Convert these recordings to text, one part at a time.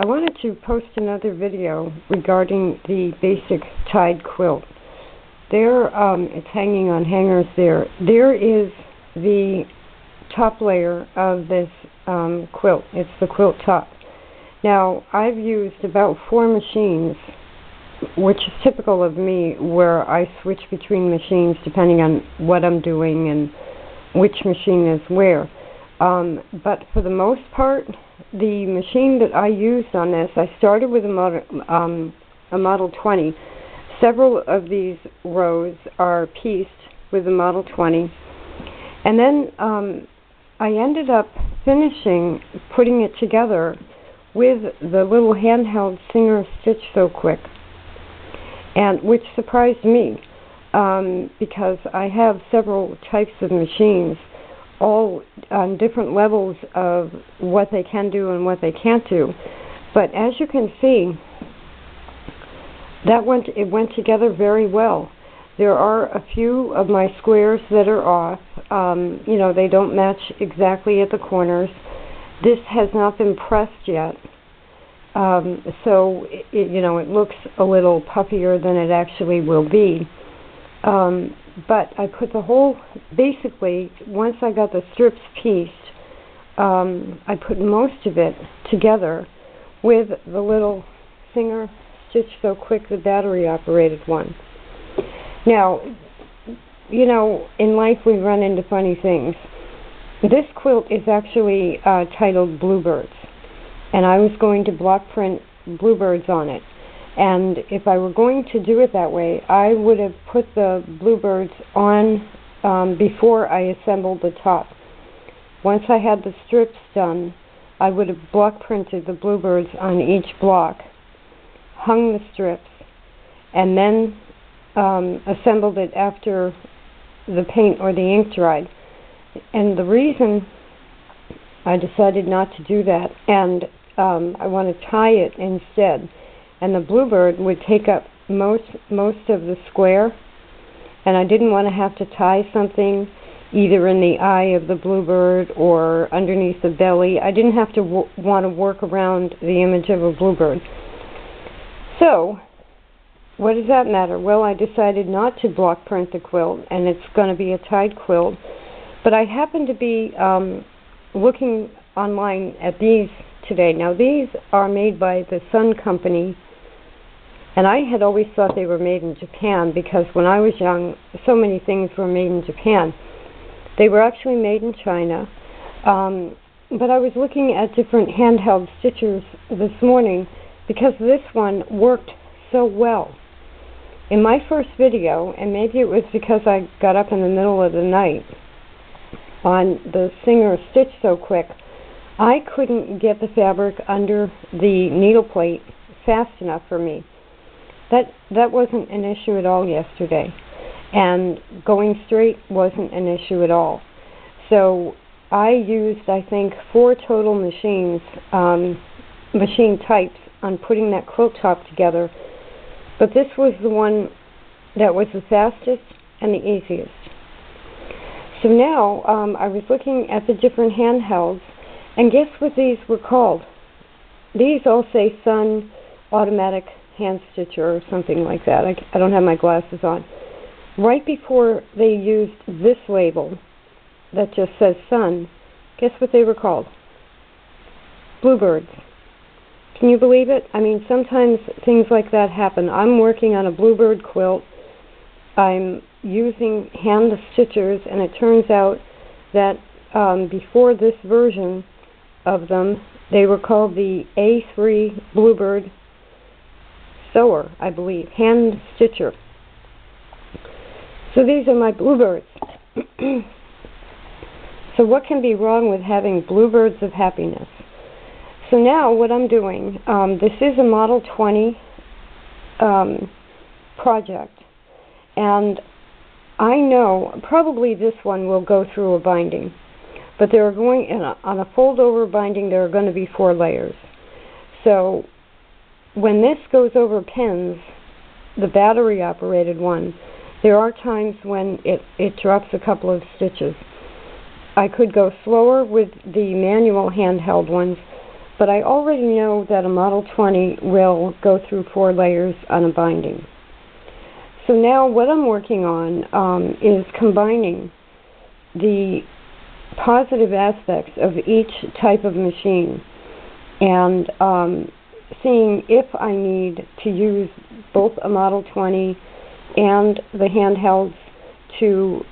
I wanted to post another video regarding the basic tied quilt. There, it's hanging on hangers there. There is the top layer of this quilt. It's the quilt top. Now, I've used about 4 machines, which is typical of me, where I switch between machines depending on what I'm doing and which machine is where. But for the most part, the machine that I used on this, I started with a Model 20. Several of these rows are pieced with the Model 20. And then I ended up finishing putting it together with the little handheld Singer Stitch So Quick, and which surprised me because I have several types of machines, all on different levels of what they can do and what they can't do. But as you can see, it went together very well. There are a few of my squares that are off. You know, they don't match exactly at the corners. This has not been pressed yet, so it looks a little puffier than it actually will be. But I put the whole, basically, once I got the strips pieced, I put most of it together with the little Singer Stitch So Quick, the battery-operated one. Now, in life we run into funny things. This quilt is actually titled Bluebirds, and I was going to block print bluebirds on it. And if I were going to do it that way, I would have put the bluebirds on before I assembled the top. Once I had the strips done, I would have block printed the bluebirds on each block, hung the strips, and then assembled it after the paint or the ink dried. And the reason I decided not to do that, and I want to tie it instead, and the bluebird would take up most of the square, and I didn't want to have to tie something either in the eye of the bluebird or underneath the belly. I didn't have to want to work around the image of a bluebird. So, what does that matter? Well, I decided not to block print the quilt, and it's going to be a tied quilt. But I happened to be looking online at these today. Now, these are made by the Sun Company, and I had always thought they were made in Japan because when I was young, so many things were made in Japan. They were actually made in China. But I was looking at different handheld stitchers this morning because this one worked so well. In my first video, and maybe it was because I got up in the middle of the night, on the Singer Stitch So Quick, I couldn't get the fabric under the needle plate fast enough for me. That wasn't an issue at all yesterday, and going straight wasn't an issue at all. So I used, I think, 4 total machine types on putting that quilt top together, but this was the one that was the fastest and the easiest. So now I was looking at the different handhelds, and guess what these were called? These all say Sun Automatic Hand Stitcher or something like that. I don't have my glasses on. Right before they used this label that just says Sun, guess what they were called? Bluebirds. Can you believe it? I mean, sometimes things like that happen. I'm working on a bluebird quilt. I'm using hand stitchers, and it turns out that before this version of them, they were called the A3 Bluebird Sewer, I believe, hand stitcher. So these are my bluebirds. So what can be wrong with having bluebirds of happiness? So now what I'm doing, this is a Model 20 project, and I know probably this one will go through a binding, but there are going on a fold-over binding. There are going to be 4 layers. So when this goes over pins, the battery-operated one, there are times when it drops a couple of stitches. I could go slower with the manual handheld ones, but I already know that a Model 20 will go through 4 layers on a binding. So now what I'm working on is combining the positive aspects of each type of machine and seeing if I need to use both a Model 20 and the handhelds to,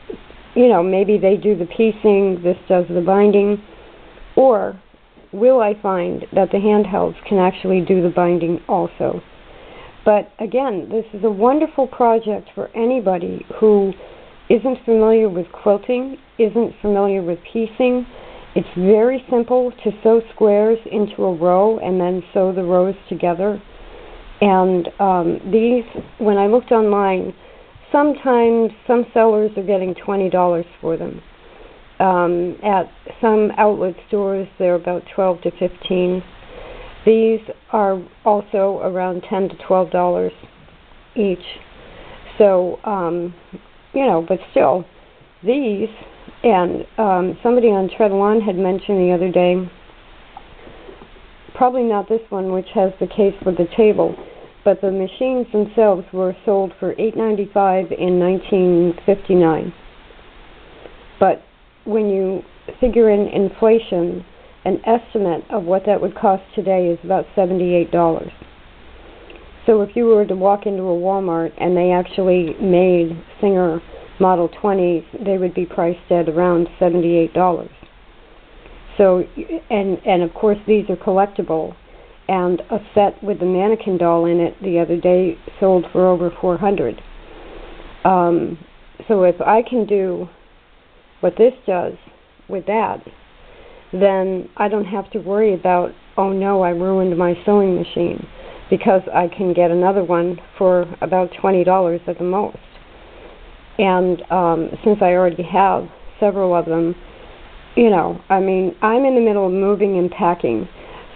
maybe they do the piecing, this does the binding, or will I find that the handhelds can actually do the binding also. But again, this is a wonderful project for anybody who isn't familiar with quilting, isn't familiar with piecing. It's very simple to sew squares into a row and then sew the rows together. And these, when I looked online, sometimes some sellers are getting $20 for them. At some outlet stores, they're about $12 to $15. These are also around $10 to $12 each. So, but still, these, and somebody on Treadalon had mentioned the other day, probably not this one, which has the case with the table, but the machines themselves were sold for $8.95 in 1959. But when you figure in inflation, an estimate of what that would cost today is about $78. So if you were to walk into a Walmart and they actually made Singer Model 20s, they would be priced at around $78. So, and of course these are collectible, and a set with the mannequin doll in it the other day sold for over $400. So if I can do what this does with that, then I don't have to worry about, oh no, I ruined my sewing machine, because I can get another one for about $20 at the most. And since I already have several of them, I'm in the middle of moving and packing.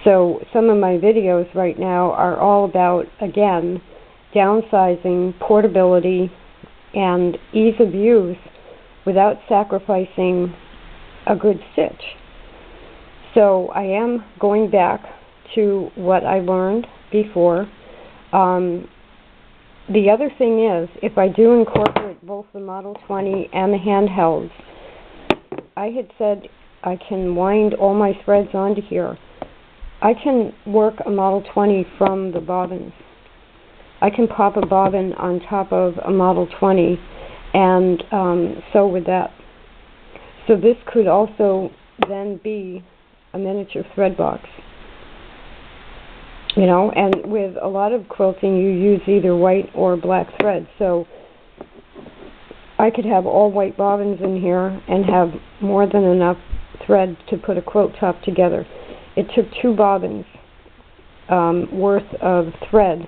So some of my videos right now are all about, again, downsizing, portability, and ease of use without sacrificing a good stitch. So I am going back to what I learned before. The other thing is, if I do incorporate both the Model 20 and the handhelds, I had said I can wind all my threads onto here. I can work a Model 20 from the bobbins. I can pop a bobbin on top of a Model 20 and sew with that. So this could also then be a miniature thread box. And with a lot of quilting you use either white or black thread. So I could have all white bobbins in here and have more than enough thread to put a quilt top together. It took 2 bobbins worth of thread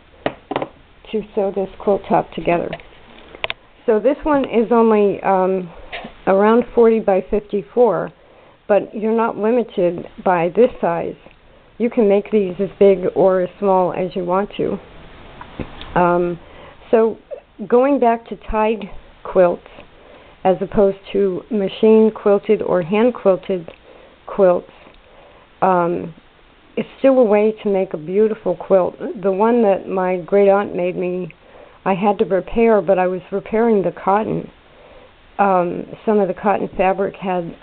to sew this quilt top together. So this one is only around 40 by 54, but you're not limited by this size. You can make these as big or as small as you want to. So going back to tied quilts as opposed to machine quilted or hand quilted quilts, it's still a way to make a beautiful quilt. The one that my great aunt made me, I had to repair, but I was repairing the cotton. Some of the cotton fabric had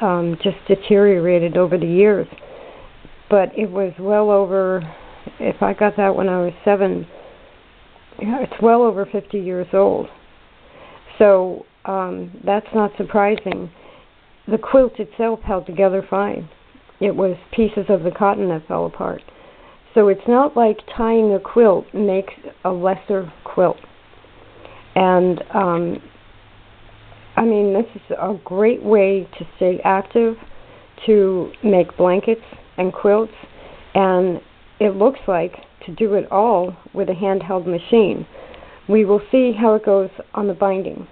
just deteriorated over the years. But it was well over, if I got that when I was 7, it's well over 50 years old. So that's not surprising. The quilt itself held together fine. It was pieces of the cotton that fell apart. So it's not like tying a quilt makes a lesser quilt. And this is a great way to stay active, to make blankets and quilts, and it looks like to do it all with a handheld machine. We will see how it goes on the binding.